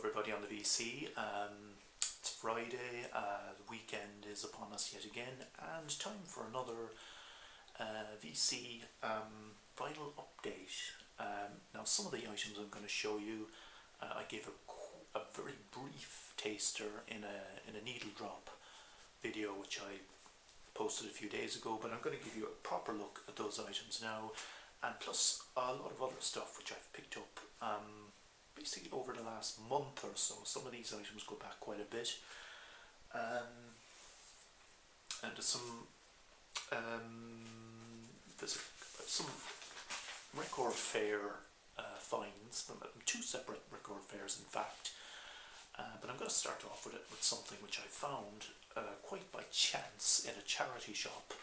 everybody on the VC. It's Friday, the weekend is upon us yet again, and time for another VC final update. Now, some of the items I'm going to show you, I gave a very brief taster in a needle drop video which I posted a few days ago, but I'm going to give you a proper look at those items now, and plus a lot of other stuff which I've picked up basically over the last month or so. Some of these items go back quite a bit, and there's some record fair finds, two separate record fairs in fact, but I'm going to start off with something which I found quite by chance in a charity shop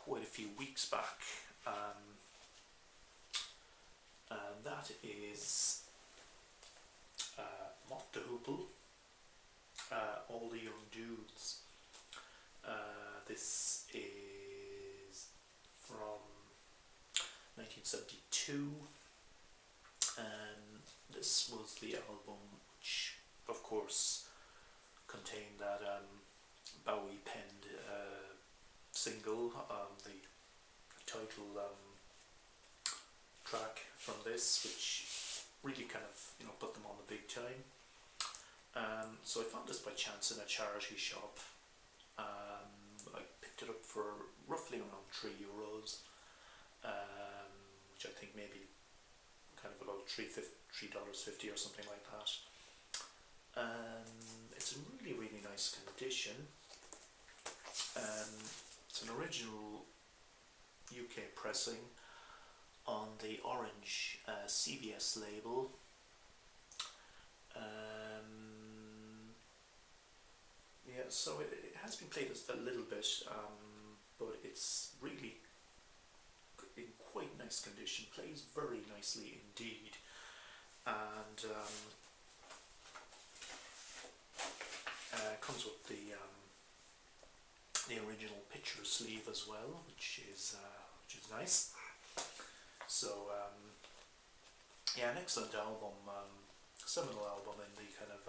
quite a few weeks back, and that is Mott the Hoople, All the Young Dudes. This is from 1972, and this was the album which of course contained that Bowie penned single, the title track from this, which really kind of put them on the big time. So I found this by chance in a charity shop. I picked it up for roughly around €3, which I think maybe kind of about $3.50 or something like that. It's in really nice condition. It's an original UK pressing on the orange CBS label. Yeah, so it has been played a little bit, but it's really in quite nice condition, plays very nicely indeed, and comes with the original picture sleeve as well, which is nice. So yeah, an excellent album, seminal album in the kind of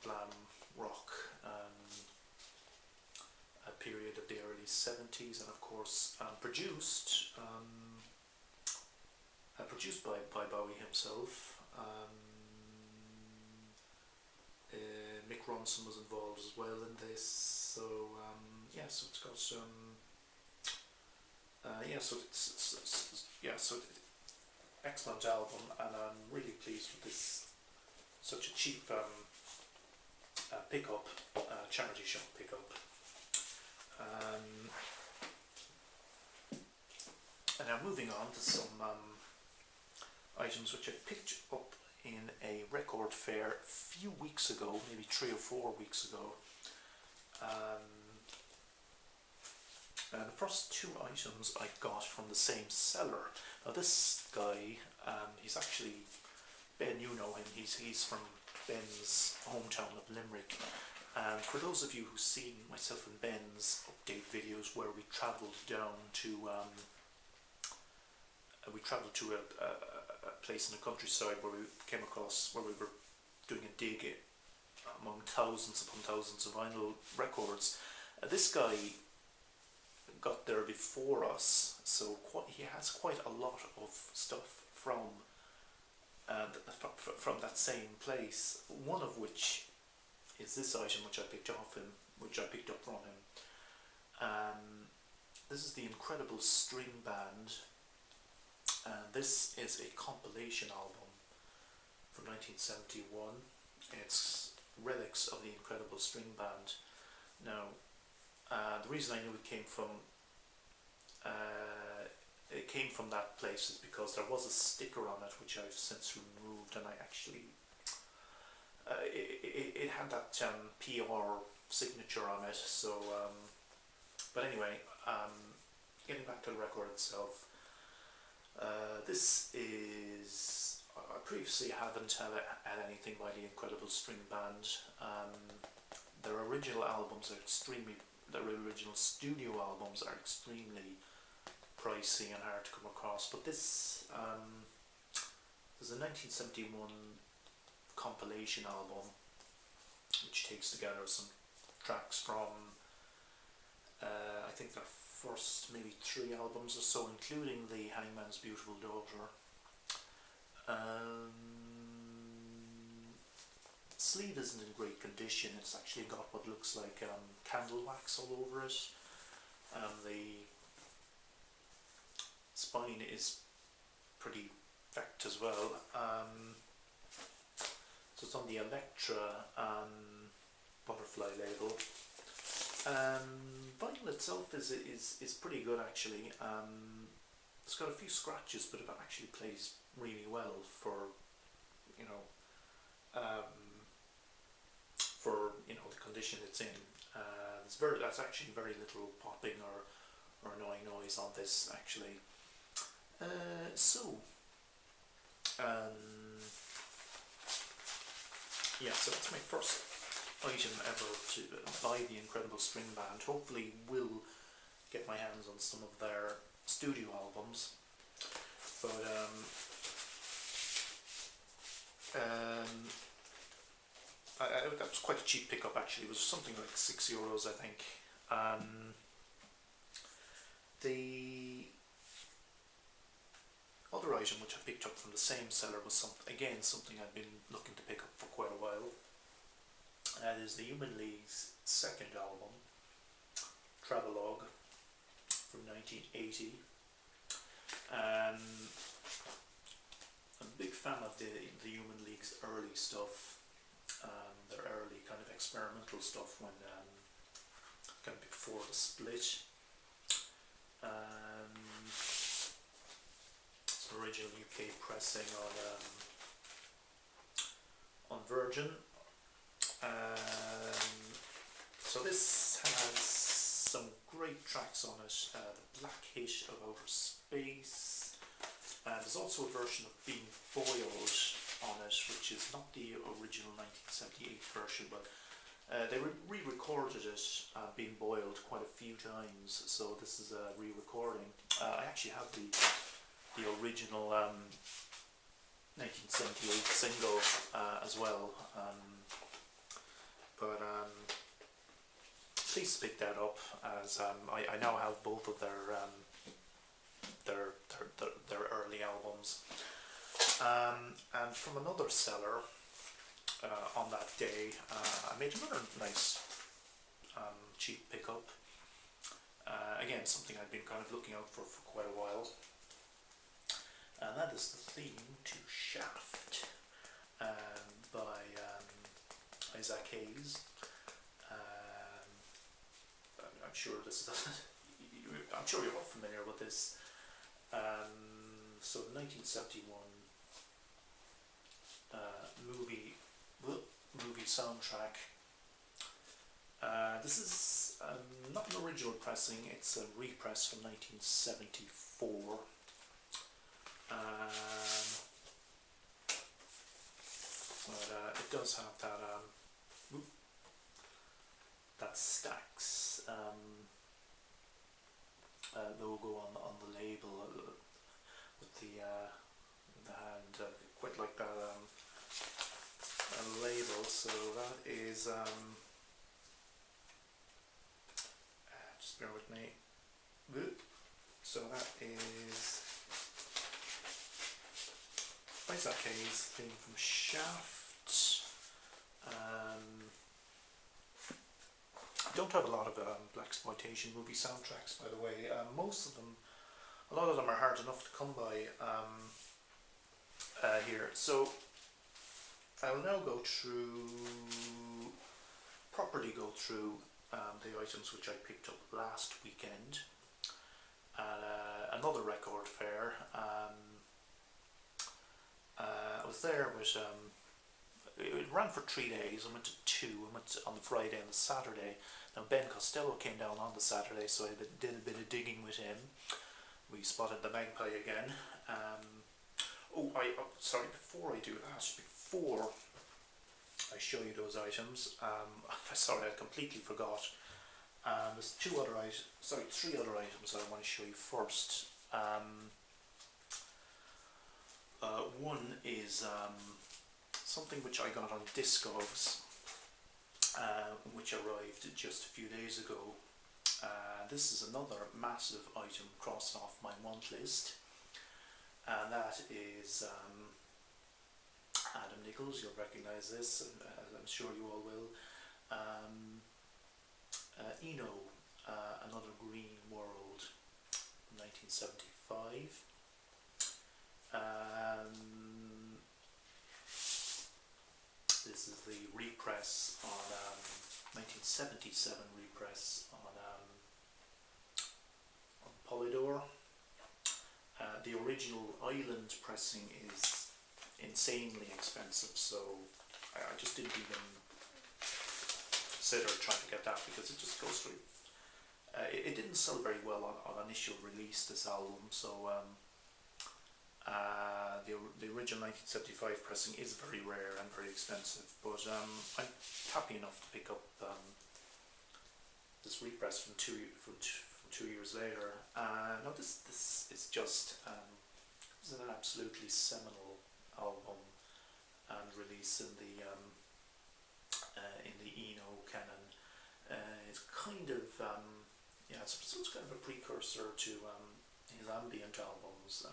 glam rock period of the early 70s, and of course produced by Bowie himself. Mick Ronson was involved as well in this, so yeah, so it's got excellent album, and I'm really pleased with this. Such a cheap pickup, charity shop pickup. And now moving on to some items which I picked up in a record fair a few weeks ago, maybe 3 or 4 weeks ago. And the first two items I got from the same seller. Now this guy, he's actually, Ben, you know him, he's from Ben's hometown of Limerick. And for those of you who've seen myself and Ben's update videos where we travelled down to a place in the countryside where we came across, where we were doing a dig among thousands upon thousands of vinyl records, this guy got there before us, so he has quite a lot of stuff from that same place. One of which is this item which I picked up from him. This is the Incredible String Band, and this is a compilation album from 1971. It's Relics of the Incredible String Band. Now, the reason I knew it came from that place is because there was a sticker on it which I've since removed, and I actually it had that PR signature on it. So, but anyway, getting back to the record itself, this is, I previously haven't had anything by the Incredible String Band. Their original albums are their original studio albums are extremely pricey and hard to come across, but this is there's a 1971 compilation album which takes together some tracks from I think their first maybe 3 albums or so, including the Hangman's Beautiful Daughter. The sleeve isn't in great condition. It's actually got what looks like candle wax all over it. The spine is pretty fecked as well. So it's on the Electra butterfly label. Vinyl itself is pretty good actually. It's got a few scratches, but it actually plays really well for the condition it's in. That's actually very little popping or annoying noise on this actually. So that's my first item ever to buy the Incredible String Band. Hopefully will get my hands on some of their studio albums, but that was quite a cheap pickup actually. It was something like €6 I think. The other item which I picked up from the same seller was something I'd been looking to pick up for quite a while. That is the Human League's second album, Travelogue, from 1980. I'm a big fan of the Human League's early stuff, their early kind of experimental stuff when kind of before the split. Some original UK pressing on Virgin. So this has some great tracks on it. The Black Hit of Outer Space. There's also a version of Being Boiled on it, which is not the original 1978 version, but they re-recorded it, Being Boiled, quite a few times, so this is a re-recording. I actually have the original 1978 single as well, but please pick that up, as I now have both of their early albums. And from another seller on that day, I made another nice cheap pickup. Again, something I've been kind of looking out for quite a while, and that is the theme to Shaft by Issac Hayes. I'm sure I'm sure you're all familiar with this. So the 1971 movie soundtrack. This is not an original pressing, it's a repress from 1974. But it does have that Stax logo on the label with the hand, quite like that label. So that is just bear with me. So that is Issac Hayes theme from Shaft. I don't have a lot of blaxploitation movie soundtracks, by the way. A lot of them are hard enough to come by here. So I will now properly go through the items which I picked up last weekend at another record fair. I was there with it ran for 3 days. I went to 2. I went on the Friday and the Saturday. Now Ben Costello came down on the Saturday, so I did a bit of digging with him. We spotted the magpie again. Sorry, before I do that, before I show you those items, sorry, I completely forgot. There's 3 other items that I want to show you first. One is something which I got on Discogs, which arrived just a few days ago. This is another massive item crossed off my want list, and that is Adam Nichols. You'll recognise this, I'm sure you all will. Eno, Another Green World, 1975. This is the repress on 1977 repress on Polydor. The original island pressing is insanely expensive, so I just didn't even consider trying to get that because it just goes through. It didn't sell very well on initial release, this album, so the original 1975 pressing is very rare and very expensive, but I'm happy enough to pick up this repress from two years later. Now this is just this is an absolutely seminal album and release in the Eno canon. It's kind of it's kind of a precursor to his ambient albums.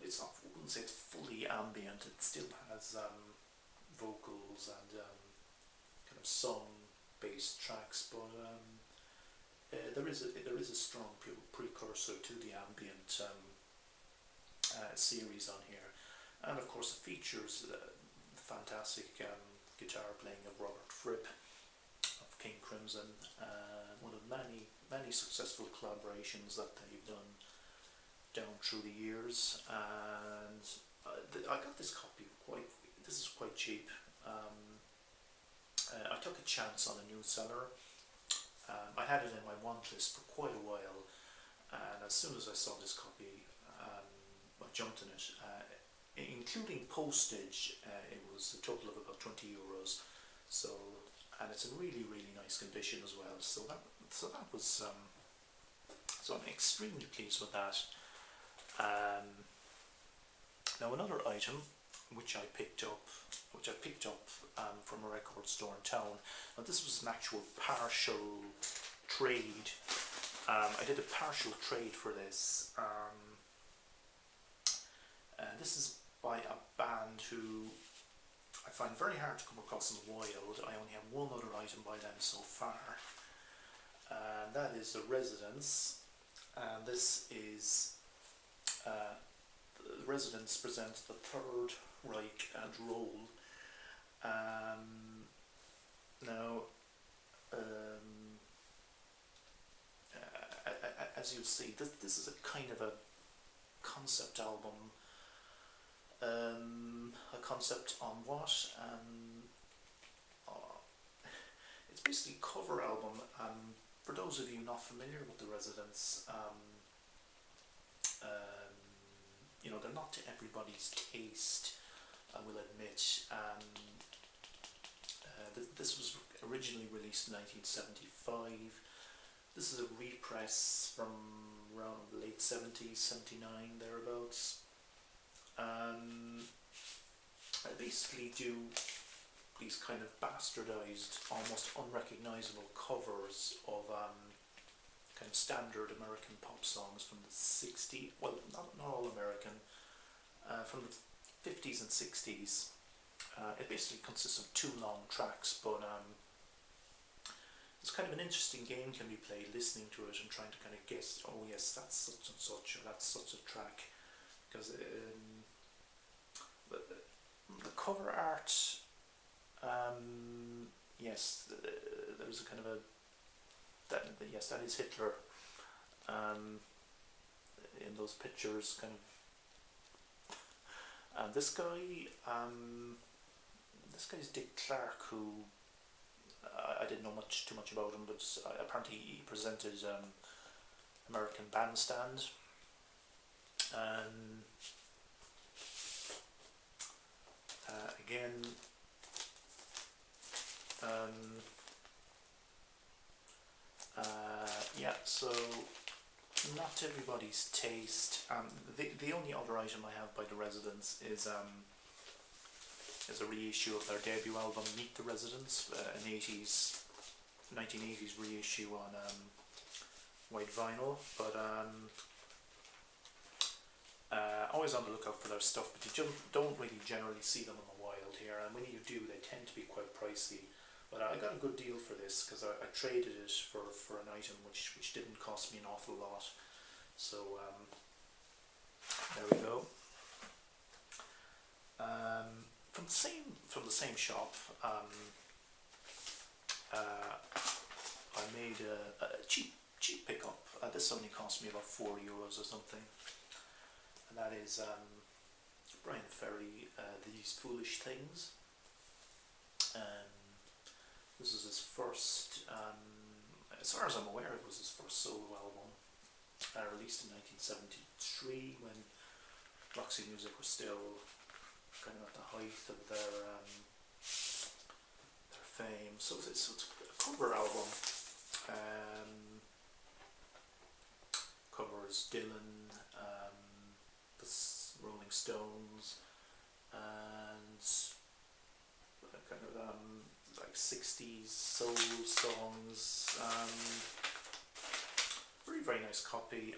It's not, I wouldn't say it's fully ambient. It still has vocals and kind of song-based tracks, but there is a strong precursor to the ambient series on here, and of course it features the fantastic guitar playing of Robert Fripp of King Crimson, one of many successful collaborations that they've done down through the years. And I got this copy this is quite cheap. I took a chance on a new seller. I had it in my want list for quite a while, and as soon as I saw this copy, I jumped on it. Including postage, it was a total of about €20. So, and it's in really nice condition as well. So that was so I'm extremely pleased with that. Now another item which I picked up from a record store in town. Now this was an actual partial trade. I did a partial trade for this. This is by a band who I find very hard to come across in the wild. I only have one other item by them so far, and that is The Residents. And this is The Residents presents The Third Reich and Roll. Now, as you'll see, this is a kind of a concept album. A concept on what? It's basically a cover album. For those of you not familiar with The Residents, you know, they're not to everybody's taste, I will admit. This was originally released in 1975. This is a repress from around the late 70s, 79, thereabouts. I basically do these kind of bastardized, almost unrecognizable covers of kind of standard American pop songs from the 60s, well, not all American, from the 50s and 60s. It basically consists of 2 long tracks, but it's kind of an interesting game can be played, listening to it and trying to kind of guess, oh yes, that's such and such, or that's such a track, because the cover art, yes, there's a kind of a, yes, that is Hitler, in those pictures, kind of. And this guy's Dick Clark, who I didn't know too much about him, but apparently he presented American Bandstand. Again, yeah, so not to everybody's taste. The only other item I have by the Residents is a reissue of their debut album Meet the Residents, an 1980s reissue on white vinyl, but always on the lookout for their stuff, but you don't really generally see them in the wild here, and when you do they tend to be quite pricey. But I got a good deal for this because I traded it for an item which didn't cost me an awful lot. So there we go. From the same shop, I made a cheap pickup. This only cost me about €4 or something, and that is Bryan Ferry, These Foolish Things. This is his first, as far as I'm aware, it was his first solo album, released in 1973 when Roxy Music was still kind of at the height of their fame. So it's a cover album. Covers Dylan, the Rolling Stones, and kind of like 60s soul songs. Very nice copy.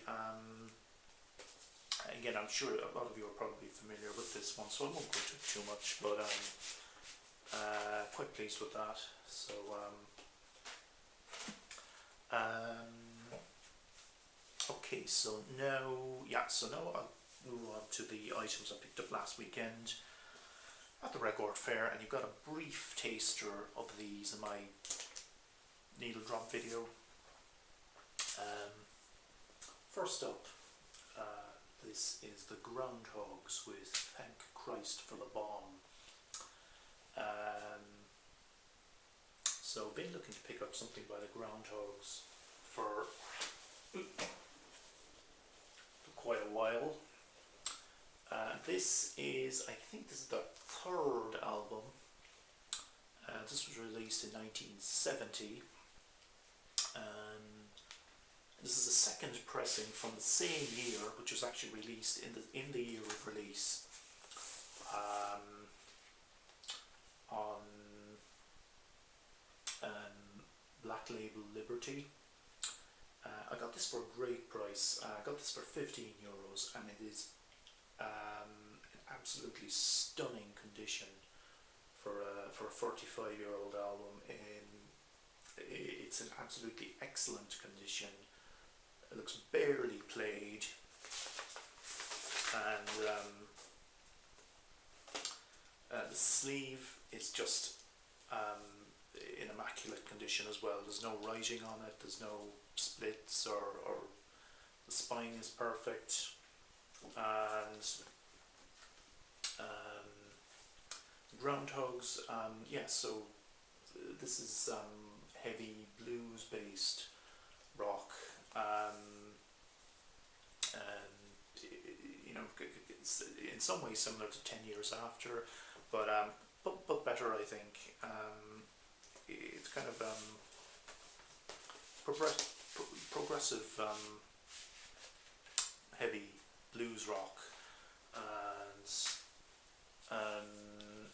Again, I'm sure a lot of you are probably familiar with this one, so I won't go into it too much, but quite pleased with that. So okay, so now I'll move on to the items I picked up last weekend at the record fair, and you've got a brief taster of these in my needle drop video. First up, this is the Groundhogs with Thank Christ for the Bomb. So I've been looking to pick up something by the Groundhogs for quite a while. This is the third album. This was released in 1970. This is the second pressing from the same year, which was actually released in the year of release on Black Label Liberty. I got this for a great price. I got this for €15, and it is in absolutely stunning condition for a 45-year-old album. It's in absolutely excellent condition. It looks barely played, and the sleeve is just in immaculate condition as well. There's no writing on it, there's no splits, or the spine is perfect, and Groundhogs, so this is heavy blues based rock, and it's in some ways similar to 10 Years After, but better, I think. It's kind of progressive heavy blues rock, and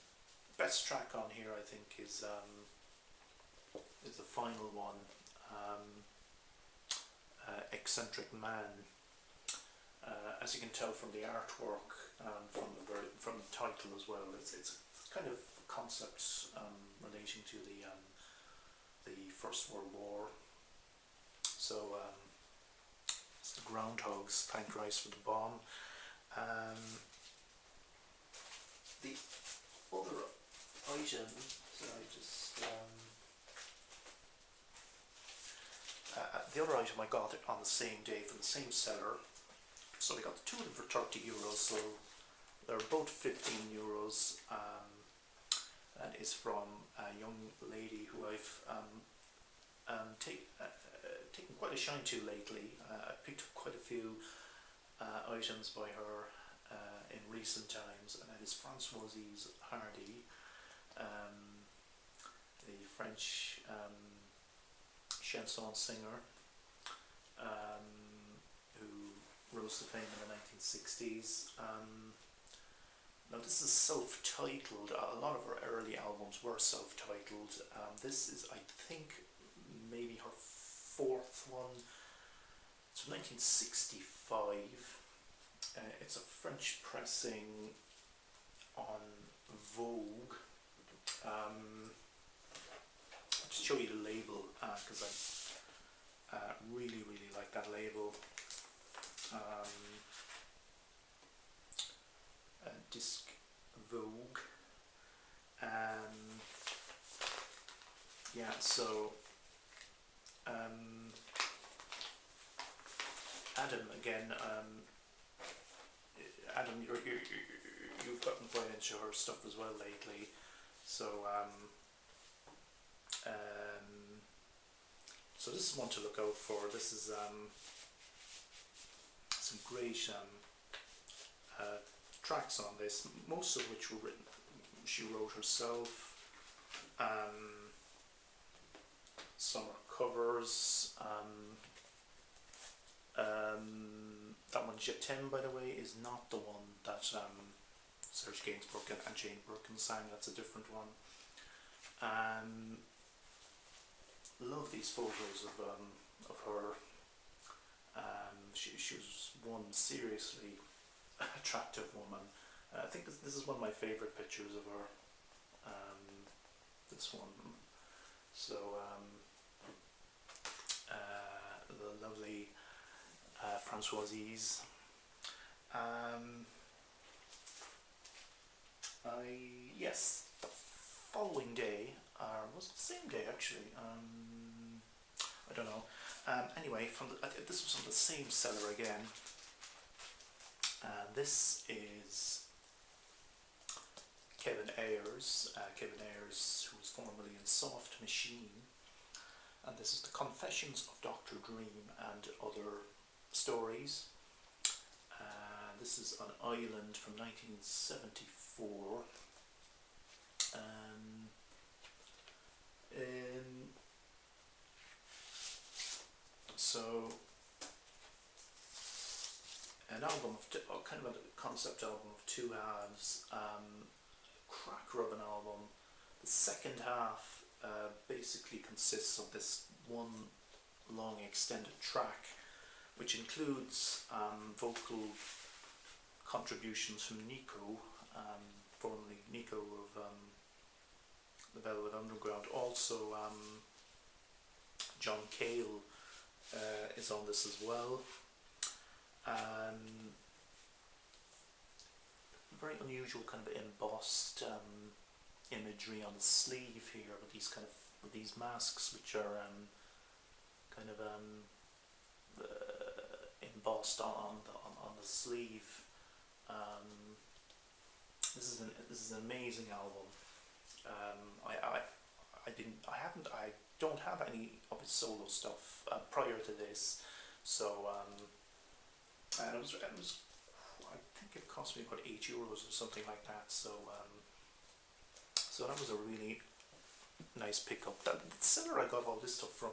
best track on here I think is the final one, Eccentric Man. As you can tell from the artwork, from the title as well, it's kind of concepts relating to the First World War. So it's the Groundhogs, Thank Christ for the Bomb. The other item, the other item I got on the same day from the same seller. So I got the two of them for €30. So they're both €15. And it's from a young lady who I've taken quite a shine to lately. I picked up quite a few items by her in recent times, and that is Francoise Hardy, the French chanson singer. rose to fame in the 1960s. Now this is self-titled. A lot of her early albums were self-titled. This is, I think, maybe her fourth one. It's from 1965. It's a French pressing on Vogue. I'll just show you the label because I really like that label. Disc Vogue. Yeah, so Adam again. Adam, you've gotten quite into her stuff as well lately. So so this is one to look out for. This is some great tracks on this, most of which were written, she wrote herself. Some are covers. That one, Je t'aime, by the way, is not the one that Serge Gainsbourg and Jane Birkin sang. That's a different one. Love these photos of her. She was one seriously attractive woman. I think this is one of my favourite pictures of her. This one. So the lovely Francoise. Yes, the following day, was it the same day actually? I don't know. Anyway, this was from the same seller again. This is Kevin Ayers. Kevin Ayers, who was formerly in Soft Machine. And this is The Confessions of Dr. Dream and Other Stories. This is an Island from 1974. So, an album of kind of a concept album of two halves. Cracker of an album. The second half basically consists of this one long extended track, which includes vocal contributions from Nico, formerly Nico of the Velvet Underground. Also, John Cale is on this as well. Very unusual kind of embossed imagery on the sleeve here with these masks, which are kind of embossed on the sleeve. This is an amazing album. I don't have any of his solo stuff prior to this, so and it was I think it cost me about €8 or something like that. So so that was a really nice pickup. The seller I got all this stuff from,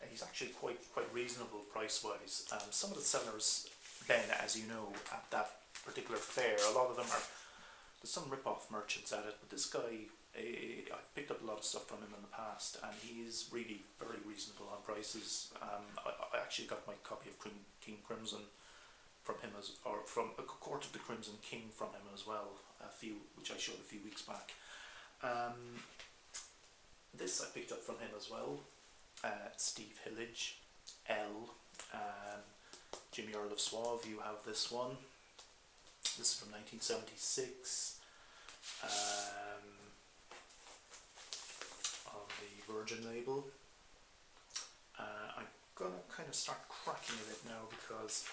he's actually quite reasonable price wise. Some of the sellers, Ben, as you know, at that particular fair, a lot of them there's some rip-off merchants at it, but this guy, I've picked up a lot of stuff from him in the past, and he is really very reasonable on prices. I actually got my copy of King Crimson from him, from A Court of the Crimson King from him as well, which I showed a few weeks back. This I picked up from him as well. Steve Hillage, L. Jimmy Earl of Suave, you have this one. This is from 1976. On the Virgin label. I'm gonna kind of start cracking a bit now because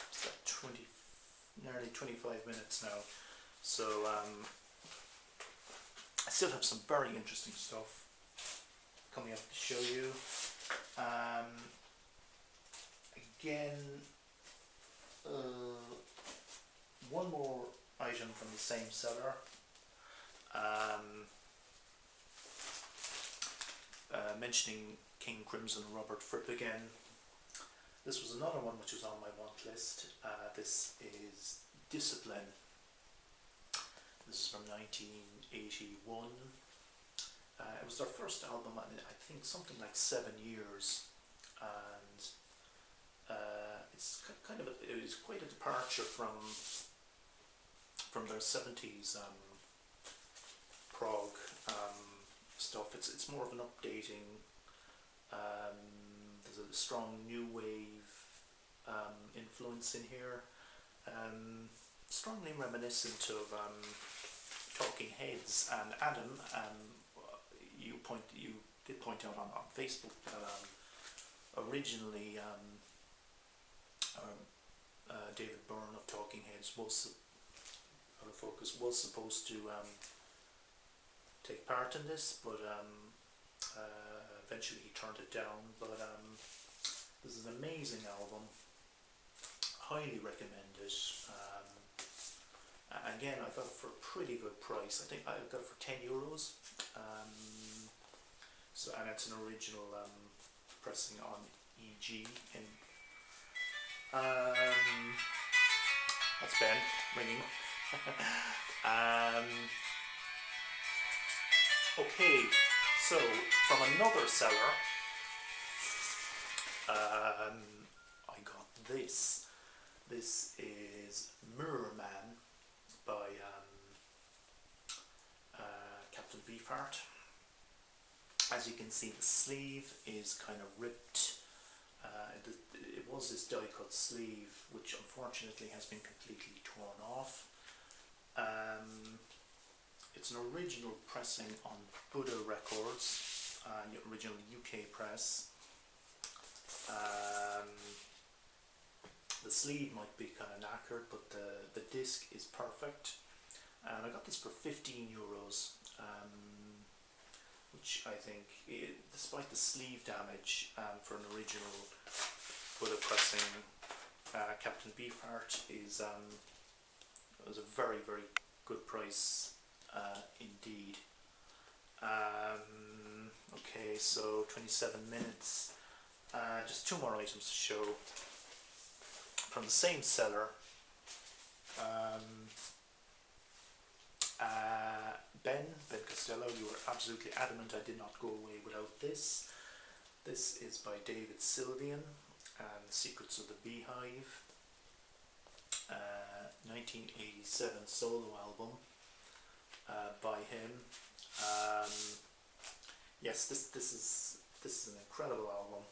it's at nearly 25 minutes now. So I still have some very interesting stuff coming up to show you. Again, one more item from the same seller. Mentioning King Crimson, Robert Fripp again. This was another one which was on my want list. This is Discipline. This is from 1981. It was their first album in I think something like 7 years, and it's kind of it was quite a departure from their 70s prog stuff. It's more of an updating. There's a strong new wave influence in here, strongly reminiscent of Talking Heads. And Adam, you did point out on Facebook that originally David Byrne of Talking Heads was supposed to take part in this, but eventually he turned it down. But this is an amazing album, highly recommend it. Again, I got it for a pretty good price. I think I got it for €10. So, and it's an original pressing on EG. That's Ben ringing. Okay, so from another seller, I got this. This is Mirror Man by Captain Beefheart. As you can see, the sleeve is kind of ripped. It was this die-cut sleeve, which unfortunately has been completely torn off. It's an original pressing on Buddha Records, original UK press. The sleeve might be kind of knackered, but the disc is perfect. And I got this for €15, which I think, despite the sleeve damage, for an original Buddha pressing, Captain Beefheart was a very, very good price indeed. Okay, so 27 minutes. Just two more items to show from the same seller. Ben Costello, you were absolutely adamant I did not go away without this. This is by David Sylvian and Secrets of the Beehive, 1987 solo album by him. Yes, this is an incredible album.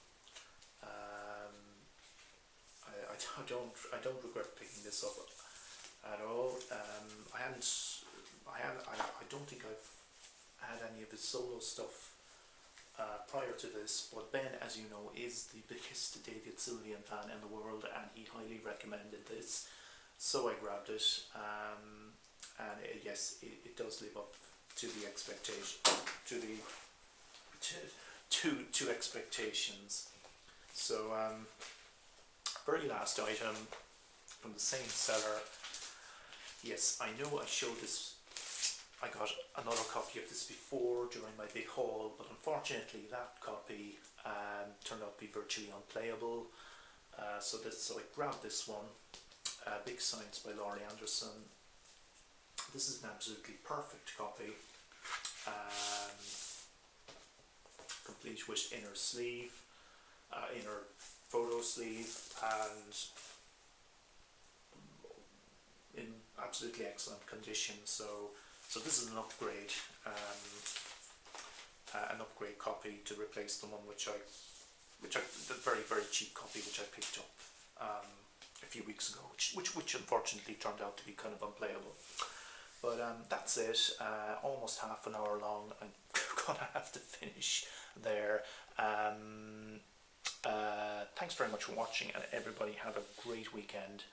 I don't regret picking this up at all. I don't think I've had any of his solo stuff prior to this, but Ben, as you know, is the biggest David Sylvian fan in the world, and he highly recommended this, so I grabbed it. And yes, it does live up to the expectation, to expectations. So very last item from the same seller. Yes, I know I showed this. I got another copy of this before during my big haul, but unfortunately that copy turned out to be virtually unplayable. So I grabbed this one, Big Science by Laurie Anderson. This is an absolutely perfect copy, complete with inner sleeve, inner photo sleeve, and in absolutely excellent condition. So this is an upgrade copy to replace the one the very, very cheap copy which I picked up a few weeks ago, which unfortunately turned out to be kind of unplayable. But that's it. Almost half an hour long. I'm gonna have to finish there. Thanks very much for watching, and everybody have a great weekend.